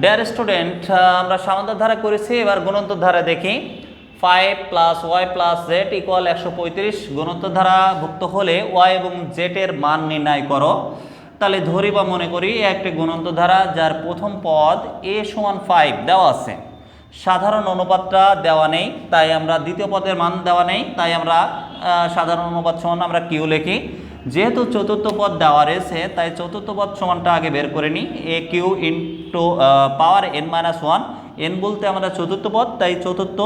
Dear student, আমরা সমান্তর ধারা করেছি, এবার গুণোত্তর ধারা দেখি। 5 plus y plus z equal 135 গুণোত্তর ধারা ভুক্ত হলে ওয়াই এবং জেড এর মান নির্ণয় করো। তাহলে ধরি বা মনে করি একটি গুণোত্তর ধারা যার প্রথম পদ a সমান 5 দেওয়া আছে, সাধারণ অনুপাতটা দেওয়া নেই, তাই আমরা দ্বিতীয় পদের মান দেওয়া নেই, তাই আমরা সাধারণ অনুপাত সমান আমরা কিউ লিখি। যেহেতু চতুর্থ পদ দেওয়া রয়েছে তাই চতুর্থ পদ সমানটা আগে বের করে নিই। A q into power n-1, n বলতে আমরা চতুর্থ পদ, তাই চতুর্থ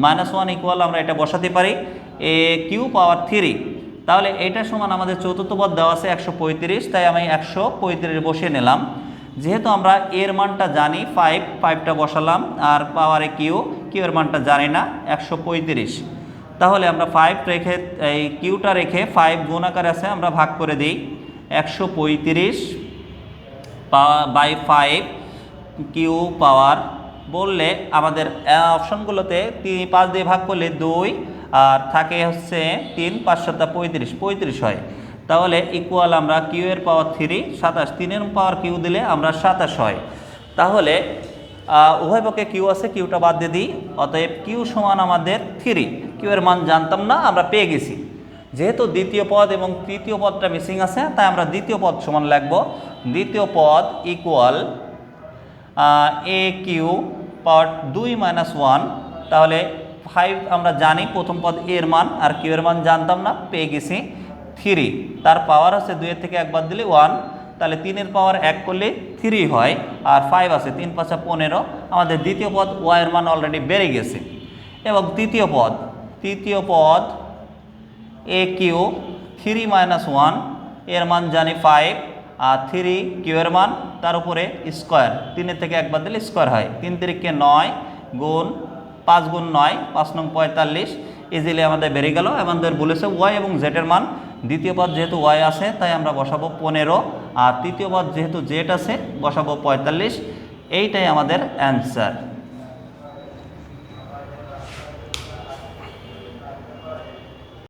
-1 ইকুয়াল আমরা এটা বসাতে পারি এ কিউ পাওয়ার 3। তাহলে এটা সমান আমাদের চতুর্থ পদ দেওয়া আছে 135, তাই আমি 135 বসিয়ে নিলাম। যেহেতু আমরা এর মানটা জানি 5টা বসালাম, আর পাওয়ারে কিউ এর মানটা জানি না 135। তাহলে আমরা 5 রেখে এই কিউটা রেখে 5 গুণ আকারে আছে আমরা ভাগ করে দিই। 135 বাই 5 কিউ পাওয়ার বললে আমাদের অপশনগুলোতে 5 দিয়ে ভাগ করলে 2, আর থাকে হচ্ছে 3, 5 7 35 হয়। তাহলে ইকুয়াল আমরা কিউ এর পাওয়ার 3 27, 3 এর পাওয়ার কিউ দিলে আমরা 27 হয়। তাহলে উভয় পক্ষে কিউ আছে, কিউটা বাদ দিয়ে দিই, অতএব কিউ সমান আমাদের 3। কিউ এর মান জানতাম না, আমরা পেয়ে গেছি। যেহেতু দ্বিতীয় পদ এবং তৃতীয় পদটা মিসিং আছে, তাই আমরা দ্বিতীয় পদ সমান লিখব। দ্বিতীয় পদ ইকুয়াল এ কিউ পাওয়ার 2 - 1। তাহলে 5 আমরা জানি প্রথম পদ এর মান, আর কিউ এর মান জানতাম না, পেয়ে গেছি 3। তার পাওয়ার আছে 2 এর থেকে একবার দিলে 1, তাহলে 3 এর পাওয়ার 1 করলে 3 হয়, আর 5 আছে 3 5 15। আমাদের দ্বিতীয় পদ ওয়াই এর মান অলরেডি বেড়ে গেছে। এবং তৃতীয় পদ এ কিউ 3 - 1 এর মান জানি 5, আর 3 কিউ এর মান, তার উপরে স্কোয়ার, 3 এর থেকে একবার দিলে স্কোয়ার হয়। 3 3 9 গুণ 5 গুণ 9 5 9 45 ইজিলি আমাদের বেড়ে গেল। আমাদের বলেছে ওয়াই এবং জেড এর মান। দ্বিতীয় পদ যেহেতু ওয়াই আছে তাই আমরা বসাবো 15, আর তৃতীয় পদ যেহেতু জেড আছে বসাবো 45। এইটাই আমাদের অ্যান্সার।